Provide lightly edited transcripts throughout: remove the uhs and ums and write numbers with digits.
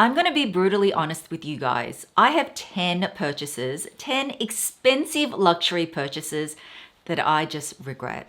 I'm gonna be brutally honest with you guys. I have 10 purchases, 10 expensive luxury purchases that I just regret.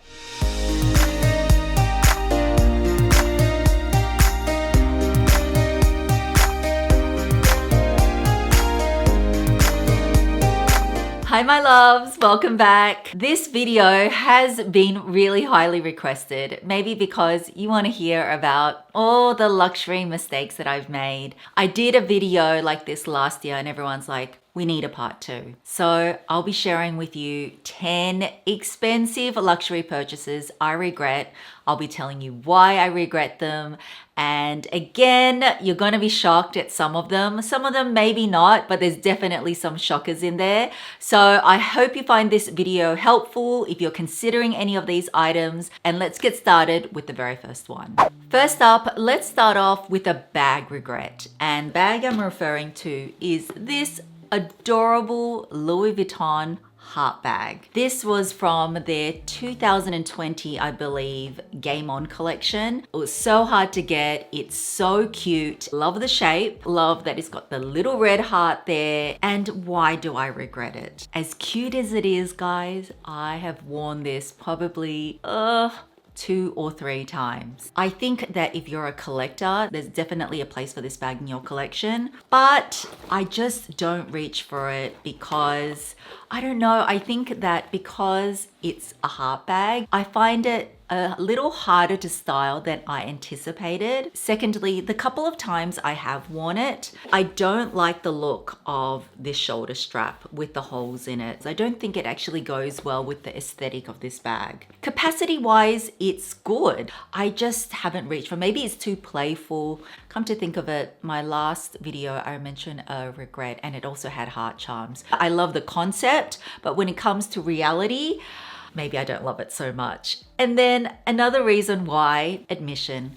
Hi my loves, welcome back. This video has been really highly requested, maybe because you want to hear about all the luxury mistakes that I've made. I did a video like this last year and everyone's like, we need a part 2. So I'll be sharing with you 10 expensive luxury purchases I regret. I'll be telling you why I regret them. And again, you're going to be shocked at some of them. Some of them maybe not, but there's definitely some shockers in there. So I hope you find this video helpful if you're considering any of these items. And let's get started with the very first one. First up, let's start off with a bag regret. And bag I'm referring to is this adorable Louis Vuitton heart bag. This was from their 2020, I believe, Game On collection. It was so hard to get. It's so cute. Love the shape. Love that it's got the little red heart there. And why do I regret it? As cute as it is, guys, I have worn this probably 2 or 3 times. I think that if you're a collector, there's definitely a place for this bag in your collection, but I just don't reach for it because, I don't know, I think that because it's a heart bag, I find it a little harder to style than I anticipated. Secondly, the couple of times I have worn it, I don't like the look of this shoulder strap with the holes in it. I don't think it actually goes well with the aesthetic of this bag. Capacity wise, it's good. I just haven't reached for, maybe it's too playful. Come to think of it, my last video, I mentioned a regret and it also had heart charms. I love the concept, but when it comes to reality, maybe I don't love it so much. And then another reason why, admission,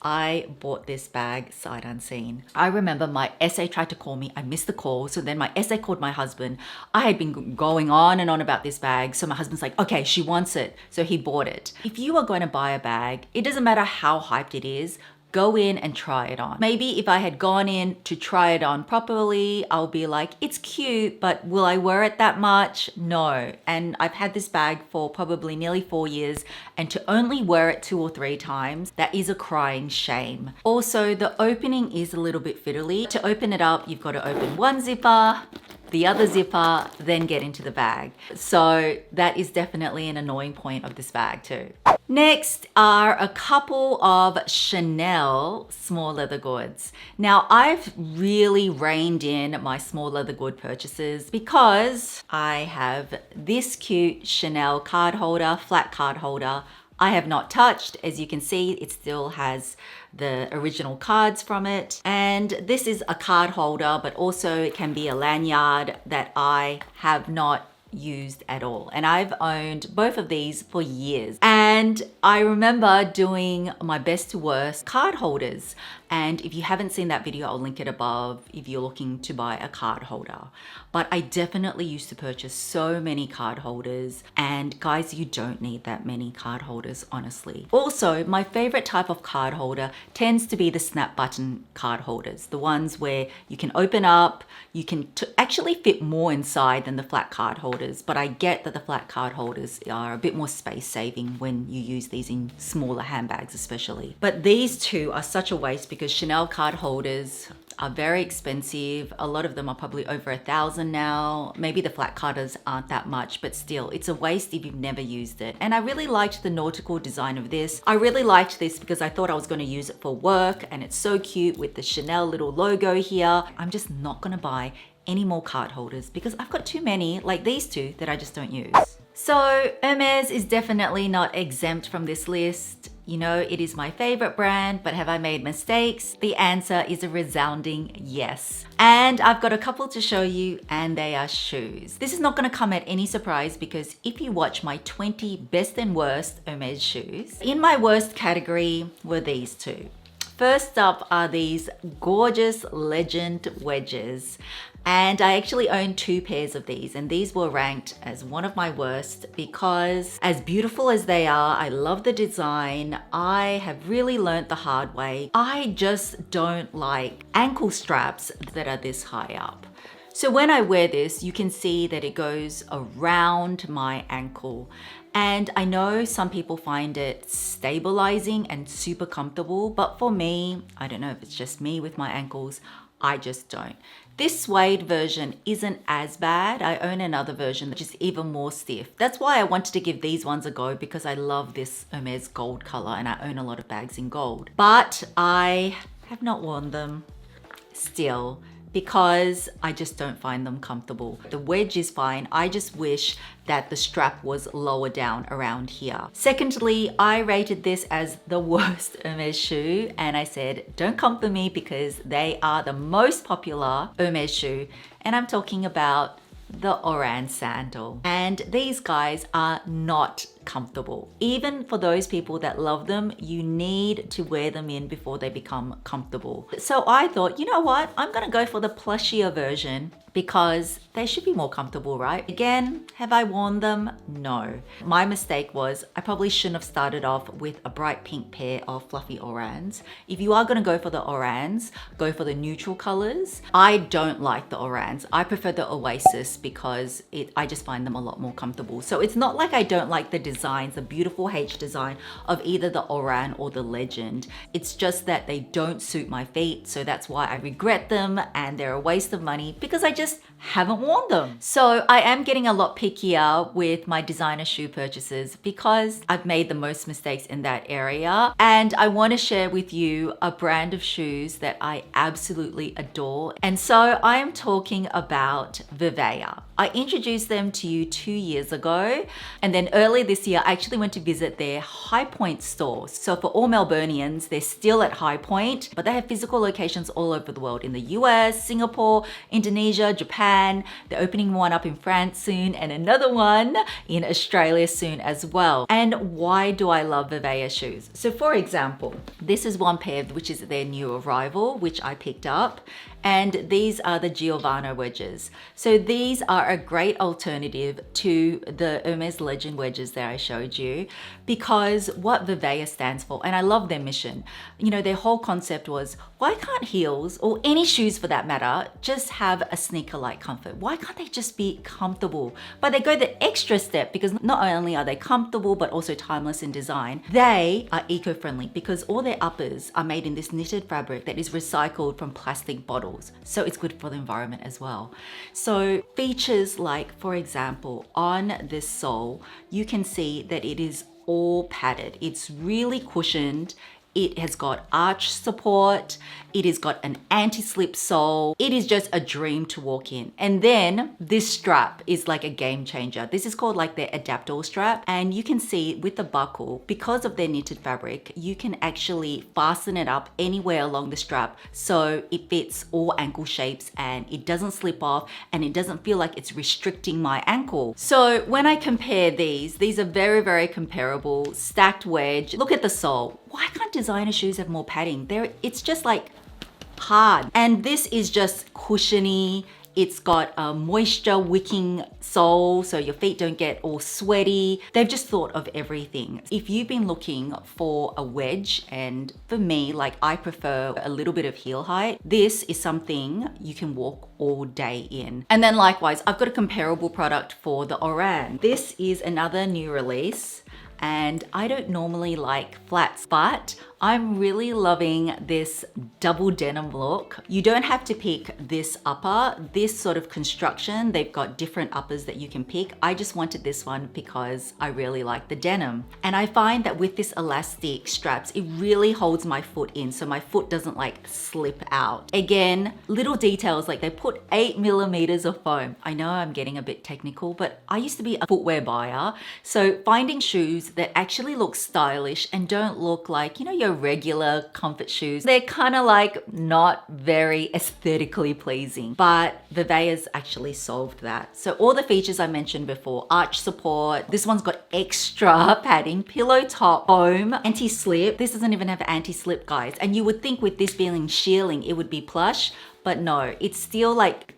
I bought this bag sight unseen. I remember my SA tried to call me. I missed the call. So then my SA called my husband. I had been going on and on about this bag. So my husband's like, okay, she wants it. So he bought it. If you are going to buy a bag, it doesn't matter how hyped it is, go in and try it on. Maybe if I had gone in to try it on properly, I'll be like, it's cute, but will I wear it that much? No. And I've had this bag for probably nearly 4 years, and to only wear it 2 or 3 times, that is a crying shame. Also, the opening is a little bit fiddly. To open it up, you've got to open one zipper, the other zipper, then get into the bag. So that is definitely an annoying point of this bag too. Next are a couple of Chanel small leather goods. Now, I've really reined in my small leather good purchases because I have this cute Chanel card holder, flat card holder. I have not touched. As you can see, it still has the original cards from it. And this is a card holder, but also it can be a lanyard that I have not used at all. And I've owned both of these for years. And I remember doing my best to worst card holders. And if you haven't seen that video, I'll link it above if you're looking to buy a card holder. But I definitely used to purchase so many card holders. And guys, you don't need that many card holders, honestly. Also, my favorite type of card holder tends to be the snap button card holders. The ones where you can open up, you can actually fit more inside than the flat card holders. But I get that the flat card holders are a bit more space saving when you use these in smaller handbags especially. But these two are such a waste because Chanel card holders are very expensive. A lot of them are probably over $1,000 now. Maybe the flat carders aren't that much, but still, it's a waste if you've never used it. And I really liked the nautical design of this. I really liked this because I thought I was going to use it for work, and it's so cute with the Chanel little logo here. I'm just not going to buy any more card holders because I've got too many like these two that I just don't use. So Hermes is definitely not exempt from this list. You know, it is my favorite brand, but have I made mistakes? The answer is a resounding yes. And I've got a couple to show you, and they are shoes. This is not going to come at any surprise because if you watch my 20 best and worst Hermes shoes, in my worst category were these two. First up are these gorgeous Legend wedges. And I actually own 2 pairs of these, and these were ranked as one of my worst because as beautiful as they are, I love the design. I have really learnt the hard way. I just don't like ankle straps that are this high up. So when I wear this, you can see that it goes around my ankle. And I know some people find it stabilizing and super comfortable, but for me, I don't know if it's just me with my ankles, I just don't. This suede version isn't as bad. I own another version which is even more stiff. That's why I wanted to give these ones a go, because I love this Hermes gold color and I own a lot of bags in gold. But I have not worn them still because I just don't find them comfortable. The wedge is fine. I just wish that the strap was lower down around here. Secondly, I rated this as the worst Hermes shoe, and I said, don't come for me because they are the most popular Hermes shoe. And I'm talking about the Oran sandal. And these guys are not comfortable. Even for those people that love them, you need to wear them in before they become comfortable. So I thought, you know what? I'm gonna go for the plushier version because they should be more comfortable, right? Again, have I worn them? No. My mistake was I probably shouldn't have started off with a bright pink pair of fluffy Orans. If you are gonna go for the Orans, go for the neutral colors. I don't like the Orans. I prefer the Oasis because I just find them a lot more comfortable. So it's not like I don't like the designs, the beautiful H design of either the Oran or the Legend. It's just that they don't suit my feet. So that's why I regret them and they're a waste of money because I just haven't worn them. So I am getting a lot pickier with my designer shoe purchases because I've made the most mistakes in that area. And I want to share with you a brand of shoes that I absolutely adore. And so I am talking about VIVAIA. I introduced them to you 2 years ago. And then early this year, I actually went to visit their Highpoint store. So for all Melburnians, they're still at Highpoint, but they have physical locations all over the world in the US, Singapore, Indonesia, Japan. They're opening one up in France soon and another one in Australia soon as well. And why do I love VIVAIA shoes? So for example, this is one pair, which is their new arrival, which I picked up. And these are the Giovanna wedges. So these are a great alternative to the Hermes Legend wedges that I showed you because what VIVAIA stands for, and I love their mission, you know, their whole concept was, why can't heels or any shoes for that matter just have a sneaker-like comfort? Why can't they just be comfortable? But they go the extra step because not only are they comfortable, but also timeless in design, they are eco-friendly because all their uppers are made in this knitted fabric that is recycled from plastic bottles. So it's good for the environment as well. So features like, for example, on this sole, you can see that it is all padded. It's really cushioned. It has got arch support. It has got an anti-slip sole. It is just a dream to walk in. And then this strap is like a game changer. This is called like their adaptable strap. And you can see with the buckle, because of their knitted fabric, you can actually fasten it up anywhere along the strap. So it fits all ankle shapes and it doesn't slip off and it doesn't feel like it's restricting my ankle. So when I compare these are very, very comparable. Stacked wedge. Look at the sole. Why can't designer shoes have more padding? It's just like hard. And this is just cushiony. It's got a moisture wicking sole so your feet don't get all sweaty. They've just thought of everything. If you've been looking for a wedge, and for me, like I prefer a little bit of heel height, this is something you can walk all day in. And then likewise, I've got a comparable product for the Oran. This is another new release. And I don't normally like flats, but I'm really loving this double denim look. You don't have to pick this upper, this sort of construction. They've got different uppers that you can pick. I just wanted this one because I really like the denim. And I find that with this elastic straps, it really holds my foot in so my foot doesn't like slip out. Again, little details like they put 8 millimeters of foam. I know I'm getting a bit technical, but I used to be a footwear buyer. So finding shoes that actually look stylish and don't look like, you know, your your regular comfort shoes. They're kind of like not very aesthetically pleasing, but VIVAIA's actually solved that. So all the features I mentioned before, arch support, this one's got extra padding, pillow top, foam, anti-slip. This doesn't even have anti-slip, guys. And you would think with this being shearling, it would be plush, but no, it's still like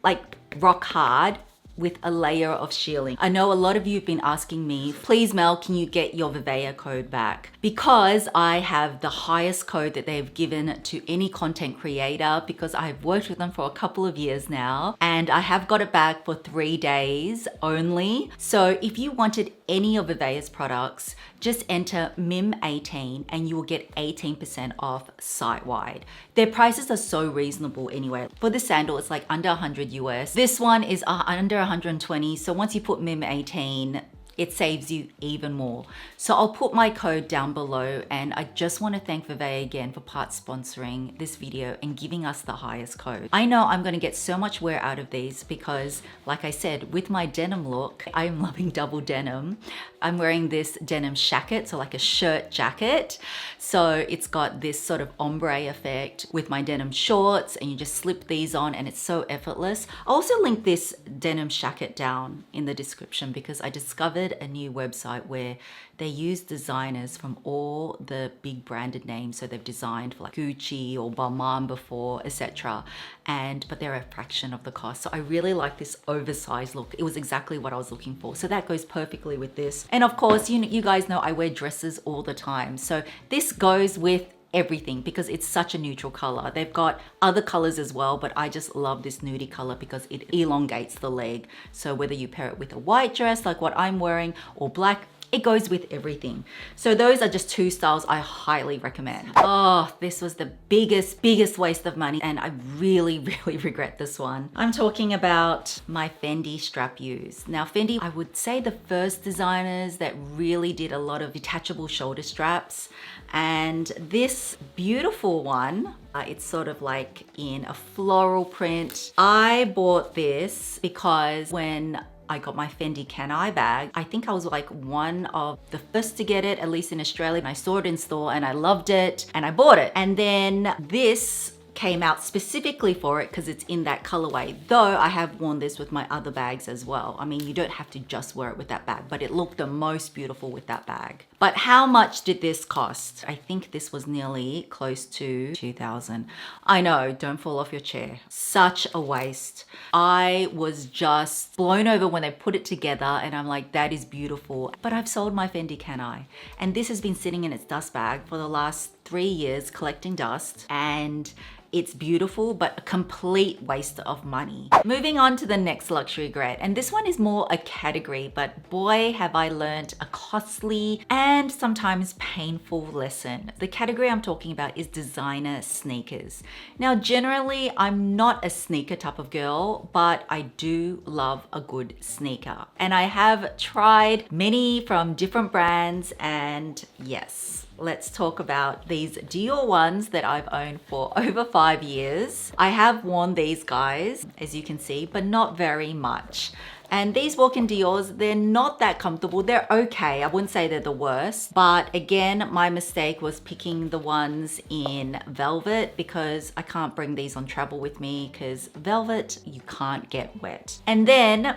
rock hard with a layer of shearling. I know a lot of you have been asking me, please Mel, can you get your VIVAIA code back? Because I have the highest code that they've given to any content creator, because I've worked with them for a couple of years now, and I have got it back for 3 days only. So if you wanted any of VIVAIA's products, just enter MIM18 and you will get 18% off site-wide. Their prices are so reasonable anyway. For the sandal, it's like under 100 US. This one is under 120. So once you put MIM18, it saves you even more. So I'll put my code down below, and I just want to thank VIVAIA again for part sponsoring this video and giving us the highest code. I know I'm going to get so much wear out of these because, like I said, with my denim look, I'm loving double denim. I'm wearing this denim shacket, so like a shirt jacket. So it's got this sort of ombre effect with my denim shorts, and you just slip these on and it's so effortless. I'll also link this denim shacket down in the description because I discovered a new website where they use designers from all the big branded names. So they've designed for like Gucci or Balmain before, etc. But they're a fraction of the cost. So I really like this oversized look. It was exactly what I was looking for. So that goes perfectly with this. And of course, you guys know I wear dresses all the time. So this goes with everything because it's such a neutral color. They've got other colors as well, but I just love this nudie color because it elongates the leg. So whether you pair it with a white dress like what I'm wearing or black, it goes with everything. So those are just two styles I highly recommend. Oh, this was the biggest waste of money, and I really regret this one. I'm talking about my Fendi strap use. Now Fendi, I would say the first designers that really did a lot of detachable shoulder straps, and this beautiful one, it's sort of like in a floral print. I bought this because when I got my Fendi Can I bag, I think I was like one of the first to get it, at least in Australia. And I saw it in store and I loved it and I bought it. And then this came out specifically for it because it's in that colorway. Though I have worn this with my other bags as well. I mean, you don't have to just wear it with that bag, but it looked the most beautiful with that bag. But how much did this cost? I think this was nearly close to 2,000. I know, don't fall off your chair. Such a waste. I was just blown over when they put it together and I'm like, that is beautiful. But I've sold my Fendi Can I? And this has been sitting in its dust bag for the last 3 years collecting dust, and it's beautiful, but a complete waste of money. Moving on to the next luxury grade, and this one is more a category, but boy, have I learned a costly and sometimes painful lesson. The category I'm talking about is designer sneakers. Now, generally, I'm not a sneaker type of girl, but I do love a good sneaker. And I have tried many from different brands, and yes, let's talk about these Dior ones that I've owned for over 5 years. I have worn these guys, as you can see, but not very much. And these walk-in Diors, they're not that comfortable. They're okay. I wouldn't say they're the worst. But again, my mistake was picking the ones in velvet because I can't bring these on travel with me because velvet, you can't get wet. And then,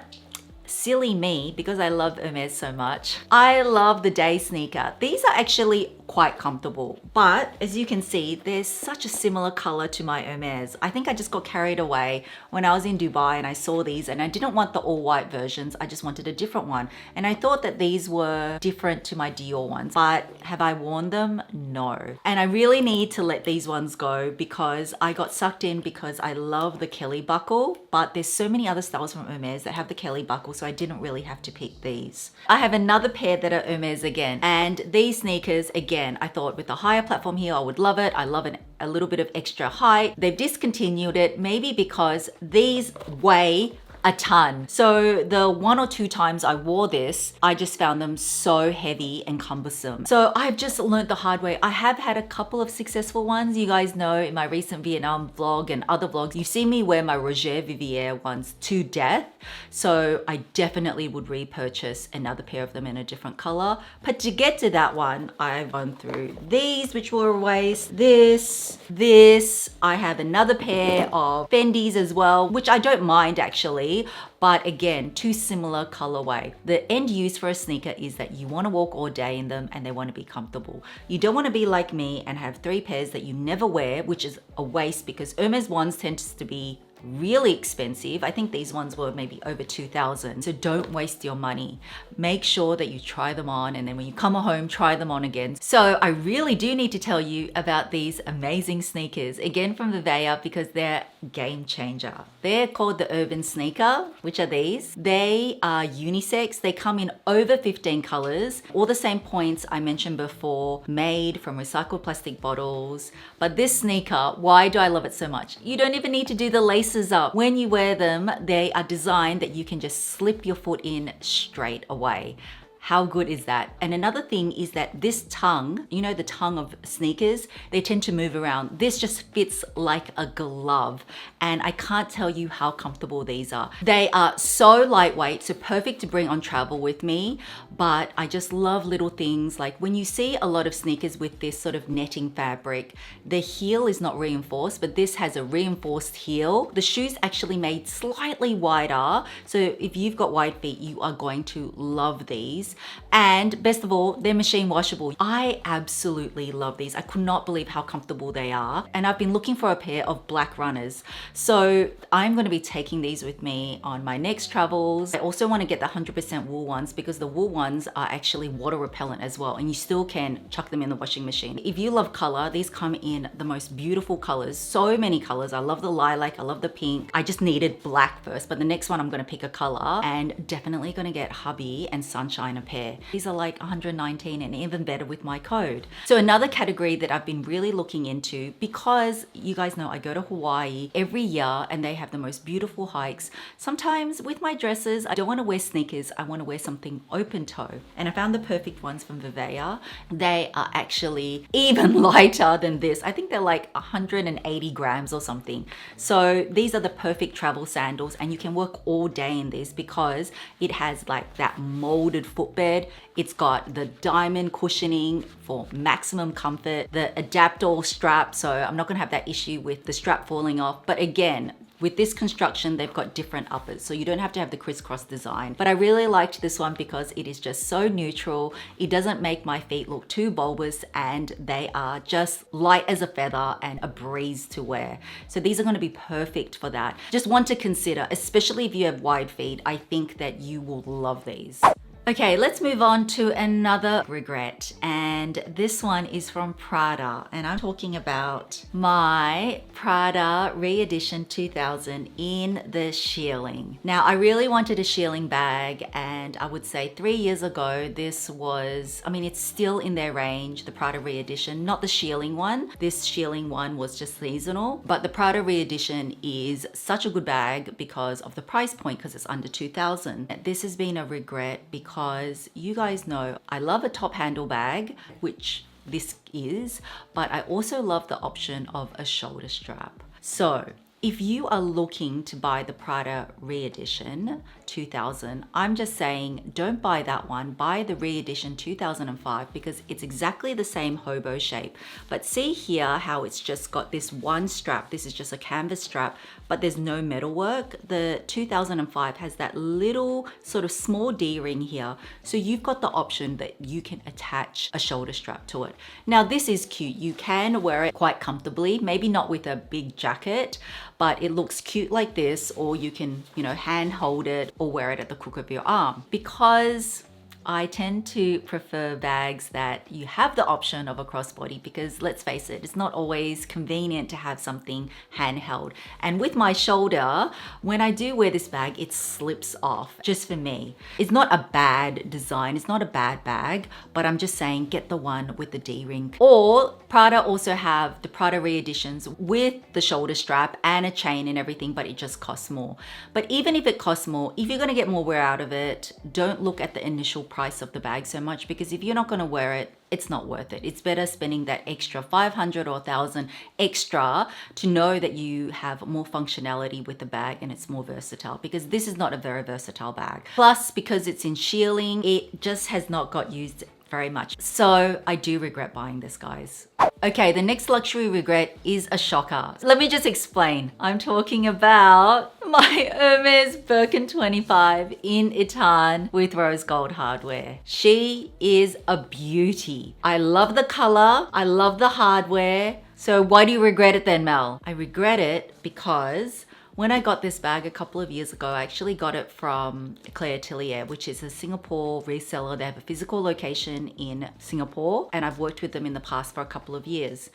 silly me, because I love Hermes so much, I love the day sneaker. These are actually quite comfortable, but as you can see, there's such a similar color to my Hermes. I think I just got carried away when I was in Dubai and I saw these, and I didn't want the all white versions. I just wanted a different one, and I thought that these were different to my Dior ones. But have I worn them? No. And I really need to let these ones go because I got sucked in because I love the Kelly buckle, but there's so many other styles from Hermes that have the Kelly buckle, so I didn't really have to pick these. I have another pair that are Hermes again, and these sneakers again, I thought with the higher platform here, I would love it. I love a little bit of extra height. They've discontinued it, maybe because these weigh a ton. So the 1 or 2 times I wore this, I just found them so heavy and cumbersome. So I've just learned the hard way. I have had a couple of successful ones. You guys know in my recent Vietnam vlog and other vlogs, you've seen me wear my Roger Vivier ones to death. So I definitely would repurchase another pair of them in a different color. But to get to that one, I've gone through these, which were a waste, this. I have another pair of Fendi's as well, which I don't mind actually, but again, too similar colorway. The end use for a sneaker is that you want to walk all day in them and they want to be comfortable. You don't want to be like me and have 3 pairs that you never wear, which is a waste because Hermes ones tends to be really expensive. I think these ones were maybe over 2,000. So don't waste your money. Make sure that you try them on and then when you come home, try them on again. So I really do need to tell you about these amazing sneakers, again from VIVAIA, because they're game changer. They're called the Urban Sneaker, which are these. They are unisex. They come in over 15 colors, all the same points I mentioned before, made from recycled plastic bottles. But this sneaker, why do I love it so much? You don't even need to do the laces up. When you wear them, they are designed that you can just slip your foot in straight away. How good is that? And another thing is that this tongue, you know, the tongue of sneakers, they tend to move around. This just fits like a glove. And I can't tell you how comfortable these are. They are so lightweight, so perfect to bring on travel with me. But I just love little things like when you see a lot of sneakers with this sort of netting fabric, the heel is not reinforced, but this has a reinforced heel. The shoe's actually made slightly wider. So if you've got wide feet, you are going to love these. And best of all, they're machine washable. I absolutely love these. I could not believe how comfortable they are. And I've been looking for a pair of black runners. So I'm going to be taking these with me on my next travels. I also want to get the 100% wool ones because the wool ones are actually water repellent as well. And you still can chuck them in the washing machine. If you love color, these come in the most beautiful colors. So many colors. I love the lilac. I love the pink. I just needed black first, but the next one I'm going to pick a color and definitely going to get hubby and sunshine a pair. These are like 119 and even better with my code. So another category that I've been really looking into, because you guys know I go to Hawaii every year and they have the most beautiful hikes. Sometimes with my dresses, I don't want to wear sneakers. I want to wear something open toe. And I found the perfect ones from VIVAIA. They are actually even lighter than this. I think they're like 180 grams or something. So these are the perfect travel sandals and you can work all day in this because it has like that molded footbed. It's got the diamond cushioning for maximum comfort, the adaptable strap, so I'm not gonna have that issue with the strap falling off. But again, with this construction, they've got different uppers, so you don't have to have the crisscross design. But I really liked this one because it is just so neutral. It doesn't make my feet look too bulbous and they are just light as a feather and a breeze to wear. So these are gonna be perfect for that. Just want to consider, especially if you have wide feet, I think that you will love these. Okay, let's move on to another regret, and this one is from Prada, and I'm talking about my Prada re-edition 2000 in the shearling. Now, I really wanted a shearling bag, and I would say 3 years ago, this was, I mean, it's still in their range, the Prada re-edition, not the shearling one. This shearling one was just seasonal, but the Prada re-edition is such a good bag because of the price point, because it's under 2,000. This has been a regret because you guys know I love a top handle bag, which this is, but I also love the option of a shoulder strap. So if you are looking to buy the Prada re-edition 2000, I'm just saying don't buy that one, buy the re-edition 2005 because it's exactly the same hobo shape. But see here how it's just got this one strap, this is just a canvas strap, but there's no metalwork. The 2005 has that little sort of small D-ring here. So you've got the option that you can attach a shoulder strap to it. Now this is cute, you can wear it quite comfortably, maybe not with a big jacket, but it looks cute like this, or you can, you know, hand hold it or wear it at the crook of your arm. Because I tend to prefer bags that you have the option of a crossbody because let's face it, it's not always convenient to have something handheld. And with my shoulder, when I do wear this bag, it slips off, just for me. It's not a bad design, it's not a bad bag, but I'm just saying get the one with the D-ring. Or Prada also have the Prada re-editions with the shoulder strap and a chain and everything, but it just costs more. But even if it costs more, if you're gonna get more wear out of it, don't look at the initial price of the bag so much, because if you're not gonna wear it, it's not worth it. It's better spending that extra 500 or 1,000 extra to know that you have more functionality with the bag and it's more versatile, because this is not a very versatile bag. Plus, because it's in shearling, it just has not got used very much. So I do regret buying this, guys. Okay, the next luxury regret is a shocker. Let me just explain. I'm talking about my Hermes Birkin 25 in Itan with rose gold hardware. She is a beauty. I love the color. I love the hardware. So why do you regret it then, Mel? I regret it because when I got this bag a couple of years ago, I actually got it from Akoya, which is a Singapore reseller. They have a physical location in Singapore, and I've worked with them in the past for a couple of years.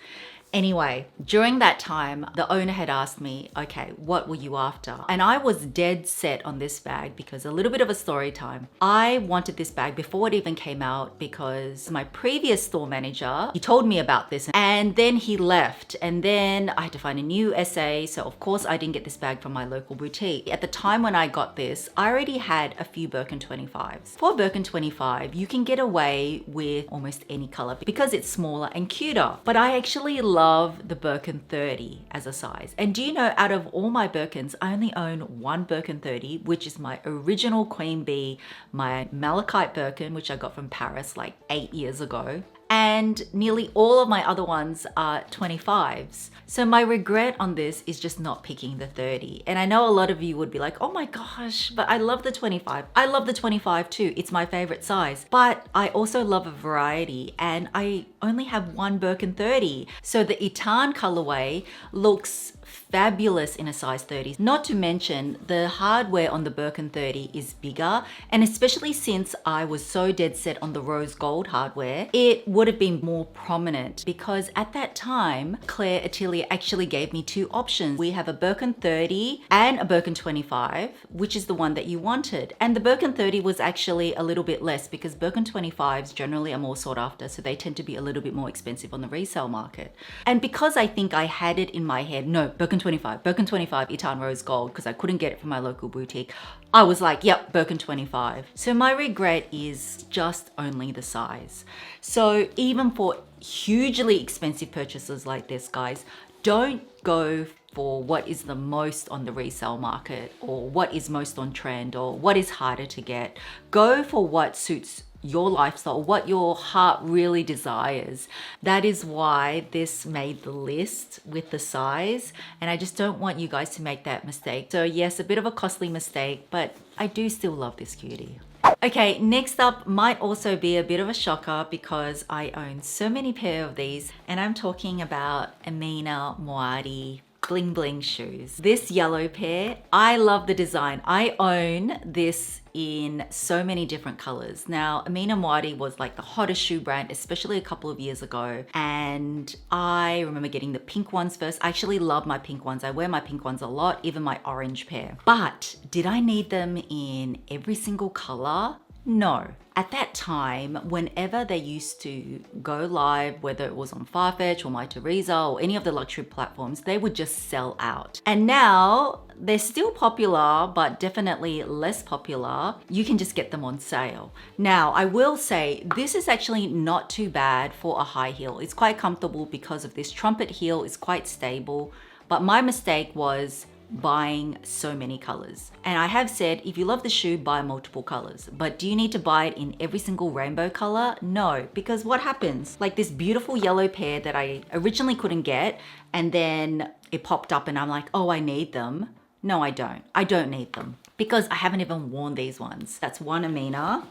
Anyway, during that time, the owner had asked me, okay, what were you after? And I was dead set on this bag because a little bit of a story time. I wanted this bag before it even came out because my previous store manager, he told me about this and then he left, and then I had to find a new SA. So of course I didn't get this bag from my local boutique. At the time when I got this, I already had a few Birkin 25s. For Birkin 25, you can get away with almost any color because it's smaller and cuter. But I actually love the Birkin 30 as a size. And do you know, out of all my Birkins, I only own one Birkin 30, which is my original Queen Bee, my Malachite Birkin, which I got from Paris like 8 years ago. And nearly all of my other ones are 25s. So my regret on this is just not picking the 30. And I know a lot of you would be like, oh my gosh, but I love the 25. I love the 25 too. It's my favorite size. But I also love a variety, and I only have one Birkin 30. So the Itan colorway looks fabulous in a size 30. Not to mention the hardware on the Birkin 30 is bigger, and especially since I was so dead set on the rose gold hardware, it would have been more prominent because at that time, Claire Atelier actually gave me two options. We have a Birkin 30 and a Birkin 25, which is the one that you wanted. And the Birkin 30 was actually a little bit less because Birkin 25s generally are more sought after, so they tend to be a little bit more expensive on the resale market. And because I think I had it in my head, no, Birkin 25, Itan Rose Gold, because I couldn't get it from my local boutique, I was like, yep, Birkin 25. So my regret is just only the size. So even for hugely expensive purchases like this, guys, don't go for what is the most on the resale market or what is most on trend or what is harder to get. Go for what suits your lifestyle, what your heart really desires. That is why this made the list with the size, and I just don't want you guys to make that mistake. So yes, a bit of a costly mistake, but I do still love this cutie. Okay, next up might also be a bit of a shocker because I own so many pair of these, and I'm talking about Amina Muaddi bling bling shoes. This yellow pair, I love the design. I own this in so many different colors. Now, Amina Muaddi was like the hottest shoe brand, especially a couple of years ago. And I remember getting the pink ones first. I actually love my pink ones. I wear my pink ones a lot, even my orange pair. But did I need them in every single color? No. At that time, whenever they used to go live, whether it was on Farfetch or My Teresa or any of the luxury platforms, they would just sell out. And now they're still popular, but definitely less popular. You can just get them on sale. Now, I will say this is actually not too bad for a high heel. It's quite comfortable because of this trumpet heel. It's quite stable. But my mistake was buying so many colors. And I have said, if you love the shoe, buy multiple colors. But do you need to buy it in every single rainbow color? No, because what happens? Like this beautiful yellow pair that I originally couldn't get, and then it popped up and I'm like, oh, I need them. No, I don't. I don't need them because I haven't even worn these ones. That's one Amina.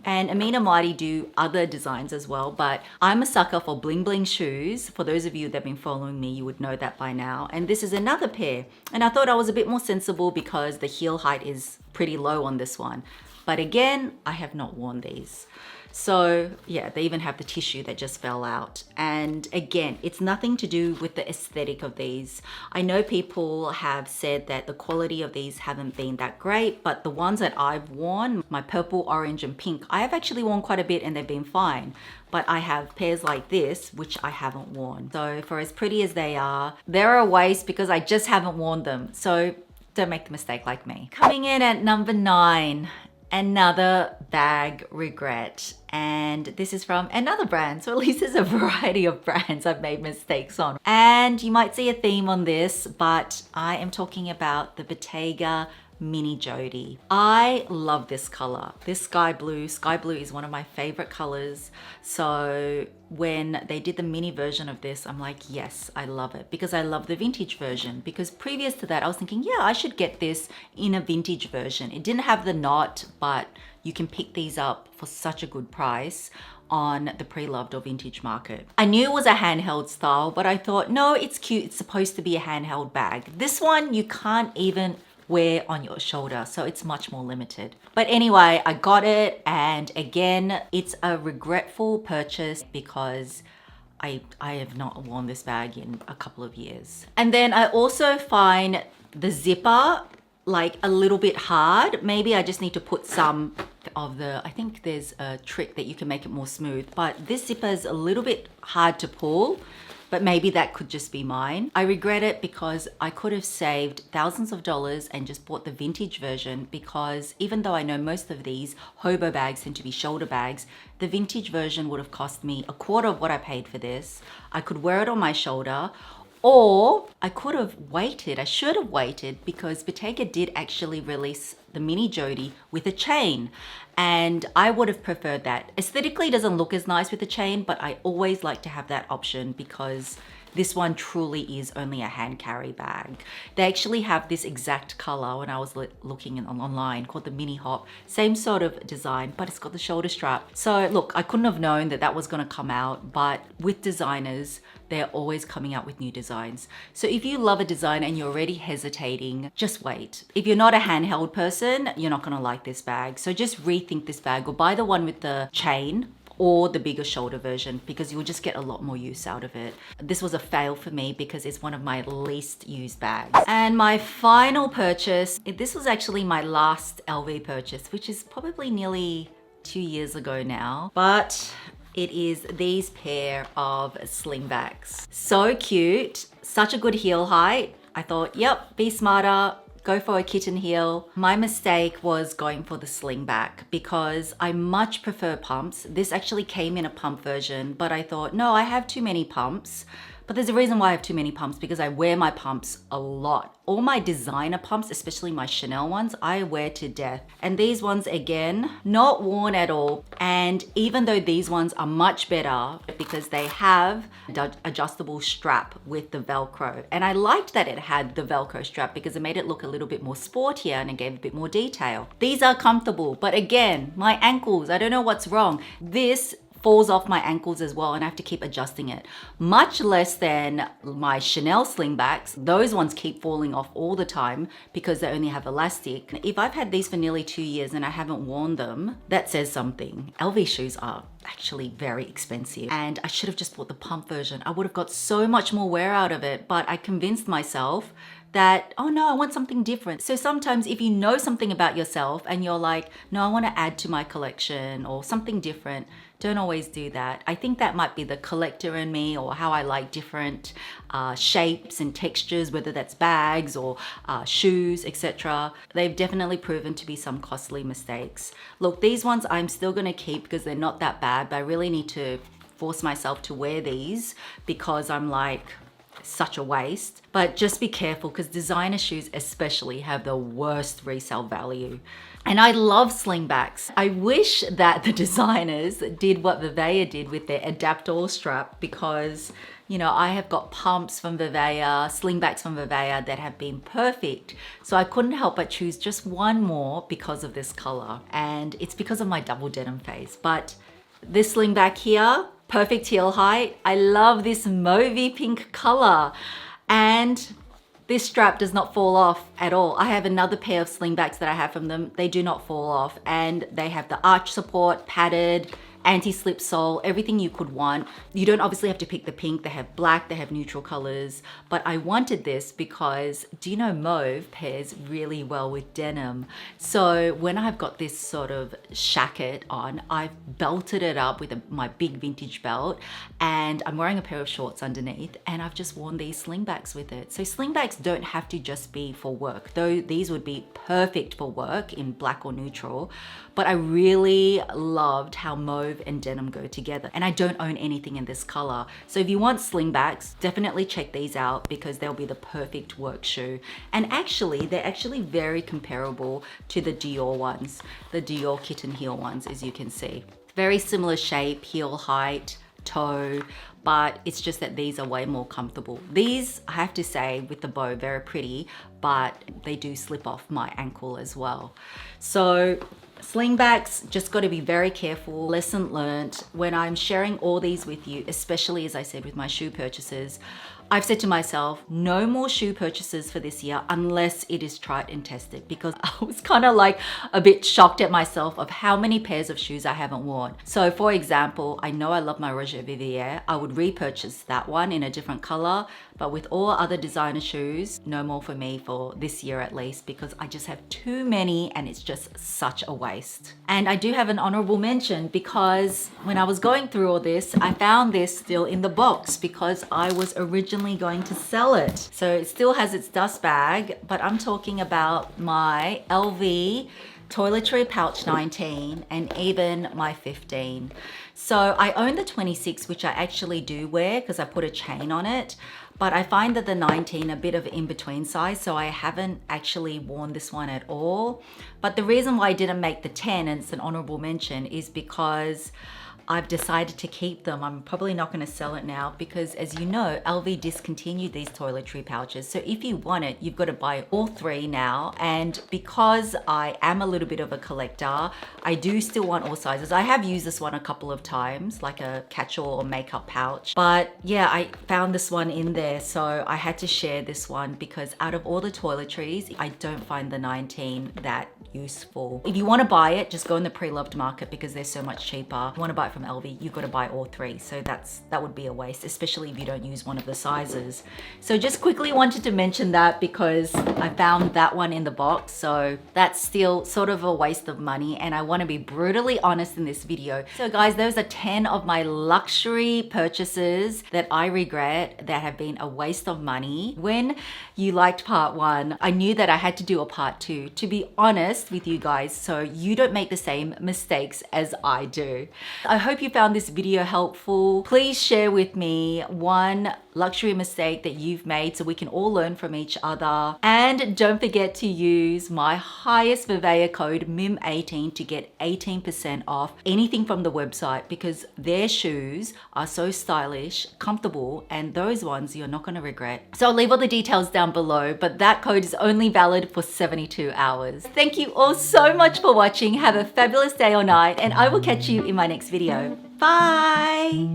And Amina Muaddi do other designs as well, but I'm a sucker for bling bling shoes. For those of you that have been following me, you would know that by now. And this is another pair. And I thought I was a bit more sensible because the heel height is pretty low on this one. But again, I have not worn these. So yeah, they even have the tissue that just fell out. And again, it's nothing to do with the aesthetic of these. I know people have said that the quality of these haven't been that great, but the ones that I've worn, my purple, orange, and pink, I have actually worn quite a bit and they've been fine. But I have pairs like this, which I haven't worn. So for as pretty as they are, they're a waste because I just haven't worn them. So don't make the mistake like me. Coming in at number 9. Another bag regret, and this is from another brand, so at least there's a variety of brands I've made mistakes on. And you might see a theme on this, but I am talking about the Bottega Mini Jodi. I love this color, this sky blue. Sky blue is one of my favorite colors. So when they did the mini version of this, I'm like, yes, I love it, because I love the vintage version. Because previous to that, I was thinking, yeah, I should get this in a vintage version. It didn't have the knot, but you can pick these up for such a good price on the pre-loved or vintage market. I knew it was a handheld style, but I thought, no, it's cute. It's supposed to be a handheld bag. This one, you can't even wear on your shoulder, so it's much more limited. But anyway, I got it, and again, it's a regretful purchase because I have not worn this bag in a couple of years. And then I also find the zipper like a little bit hard. Maybe I just need to put some of the, I think there's a trick that you can make it more smooth, but this zipper is a little bit hard to pull. But maybe that could just be mine. I regret it because I could have saved thousands of dollars and just bought the vintage version, because even though I know most of these hobo bags tend to be shoulder bags, the vintage version would have cost me a quarter of what I paid for this. I could wear it on my shoulder, or I could have waited. I should have waited, because Bottega did actually release the Mini Jodi with a chain, and I would have preferred that. Aesthetically, it doesn't look as nice with a chain, but I always like to have that option because this one truly is only a hand carry bag. They actually have this exact color when I was looking online, called the Mini Hop. Same sort of design, but it's got the shoulder strap. So look, I couldn't have known that that was gonna come out, but with designers, they're always coming out with new designs. So if you love a design and you're already hesitating, just wait. If you're not a handheld person, you're not gonna like this bag. So just rethink this bag, or buy the one with the chain or the bigger shoulder version, because you'll just get a lot more use out of it. This was a fail for me because it's one of my least used bags. And my final purchase, this was actually my last LV purchase, which is probably nearly 2 years ago now, but it is these pair of slingbacks. So cute, such a good heel height. I thought, yep, be smarter, go for a kitten heel. My mistake was going for the slingback because I much prefer pumps. This actually came in a pump version, but I thought, no, I have too many pumps. But there's a reason why I have too many pumps, because I wear my pumps a lot. All my designer pumps, especially my Chanel ones, I wear to death. And these ones, again, not worn at all. And even though these ones are much better because they have the adjustable strap with the Velcro. And I liked that it had the Velcro strap because it made it look a little bit more sportier and it gave a bit more detail. These are comfortable, but again, my ankles, I don't know what's wrong. This falls off my ankles as well, and I have to keep adjusting it. Much less than my Chanel slingbacks. Those ones keep falling off all the time because they only have elastic. If I've had these for nearly 2 years and I haven't worn them, that says something. LV shoes are actually very expensive, and I should have just bought the pump version. I would have got so much more wear out of it, but I convinced myself that, oh no, I want something different. So sometimes if you know something about yourself and you're like, no, I want to add to my collection or something different, don't always do that. I think that might be the collector in me, or how I like different shapes and textures, whether that's bags or shoes, etc. They've definitely proven to be some costly mistakes. Look, these ones I'm still gonna keep because they're not that bad, but I really need to force myself to wear these because I'm like, such a waste. But just be careful because designer shoes especially have the worst resale value. And I love slingbacks. I wish that the designers did what VIVAIA did with their Adapt-All strap, because you know, I have got pumps from VIVAIA, slingbacks from VIVAIA that have been perfect. So I couldn't help but choose just one more because of this color. And it's because of my double denim phase. But this slingback here, perfect heel height. I love this mauvey pink color. And This strap does not fall off at all. I have another pair of slingbacks that I have from them. They do not fall off, and they have the arch support, padded, anti-slip sole, everything you could want. You don't obviously have to pick the pink. They have black, they have neutral colors, but I wanted this because, do you know, mauve pairs really well with denim. So when I've got this sort of shacket on, I've belted it up with my big vintage belt, and I'm wearing a pair of shorts underneath, and I've just worn these slingbacks with it. So slingbacks don't have to just be for work, though these would be perfect for work in black or neutral, but I really loved how mauve and denim go together, and I don't own anything in this color. So if you want slingbacks, definitely check these out because they'll be the perfect work shoe. And actually, they're actually very comparable to the Dior ones, the Dior kitten heel ones, as you can see. Very similar shape, heel height, toe, but it's just that these are way more comfortable. These, I have to say, with the bow, very pretty, but they do slip off my ankle as well. So slingbacks, just got to be very careful. Lesson learned when I'm sharing all these with you, especially as I said with my shoe purchases, I've said to myself, no more shoe purchases for this year unless it is tried and tested, because I was kind of like a bit shocked at myself of how many pairs of shoes I haven't worn. So for example, I know I love my Roger Vivier. I would repurchase that one in a different color, but with all other designer shoes, no more for me for this year at least, because I just have too many and it's just such a waste. And I do have an honorable mention because when I was going through all this, I found this still in the box because I was originally going to sell it. So it still has its dust bag, but I'm talking about my LV toiletry pouch 19 and even my 15. So I own the 26, which I actually do wear because I put a chain on it, but I find that the 19 a bit of in-between size, so I haven't actually worn this one at all. But the reason why I didn't make the 10, and it's an honorable mention, is because I've decided to keep them. I'm probably not going to sell it now because, as you know, LV discontinued these toiletry pouches. So if you want it, you've got to buy all three now. And because I am a little bit of a collector, I do still want all sizes. I have used this one a couple of times, like a catch-all or makeup pouch. But yeah, I found this one in there, so I had to share this one because out of all the toiletries, I don't find the 19 that useful. If you want to buy it, just go in the pre-loved market because they're so much cheaper. If you want to buy it from LV, you've got to buy all three. So that would be a waste, especially if you don't use one of the sizes. So just quickly wanted to mention that because I found that one in the box. So that's still sort of a waste of money, and I want to be brutally honest in this video. So guys, those are 10 of my luxury purchases that I regret that have been a waste of money. When you liked part one, I knew that I had to do a part two, to be honest with you guys, so you don't make the same mistakes as I do. I hope you found this video helpful. Please share with me one luxury mistake that you've made so we can all learn from each other. And don't forget to use my highest VIVAIA code MIM18 to get 18% off anything from the website, because their shoes are so stylish, comfortable, and those ones you're not going to regret. So I'll leave all the details down below, but that code is only valid for 72 hours. Thank you all so much for watching. Have a fabulous day or night, and I will catch you in my next video. Bye!